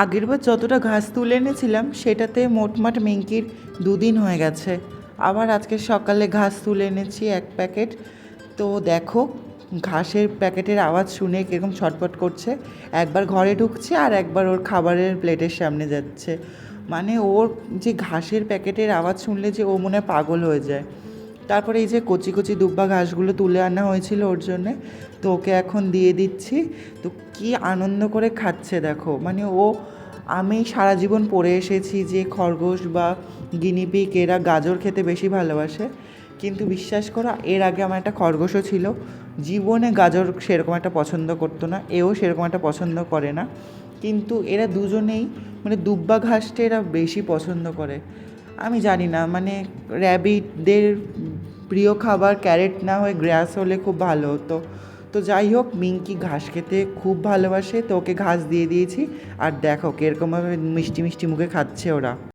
আগেরবার যতটা ঘাস তুলে এনেছিলাম সেটাতে মোটমাট মিঙ্কির 2 দিন হয়ে গেছে। আবার আজকে সকালে ঘাস তুলে এনেছি 1 প্যাকেট। তো দেখো, ঘাসের প্যাকেটের আওয়াজ শুনে কীরকম ছটফট করছে। একবার ঘরে ঢুকছে আর একবার ওর খাবারের প্লেটের সামনে যাচ্ছে। মানে ওর যে ঘাসের প্যাকেটের আওয়াজ শুনলে যে ও মনে হয় পাগল হয়ে যায়। তারপরে এই যে কচি কচি দুব্বা ঘাসগুলো তুলে আনা হয়েছিল ওর জন্যে, তো ওকে এখন দিয়ে দিচ্ছি। তো কি আনন্দ করে খাচ্ছে দেখো। মানে আমি সারা জীবন পড়ে এসেছি যে খরগোশ বা গিনিপিগ এরা গাজর খেতে বেশি ভালোবাসে, কিন্তু বিশ্বাস করো এর আগে আমার একটা খরগোশও ছিল, জীবনে গাজর সেরকম একটা পছন্দ করতো না, এও সেরকম একটা পছন্দ করে না। কিন্তু এরা দুজনেই মানে দুব্বা ঘাসটা এরা বেশি পছন্দ করে। আমি জানি না, মানে র্যাবিটদের প্রিয় খাবার ক্যারেট না হয়ে গ্রাস হলে খুব ভালো হতো। তো যাই হোক, মিঙ্কি ঘাস খেতে খুব ভালোবাসে, তো ওকে ঘাস দিয়ে দিয়েছি। আর দেখো কীরকমভাবে মিষ্টি মিষ্টি মুখে খাচ্ছে ওরা।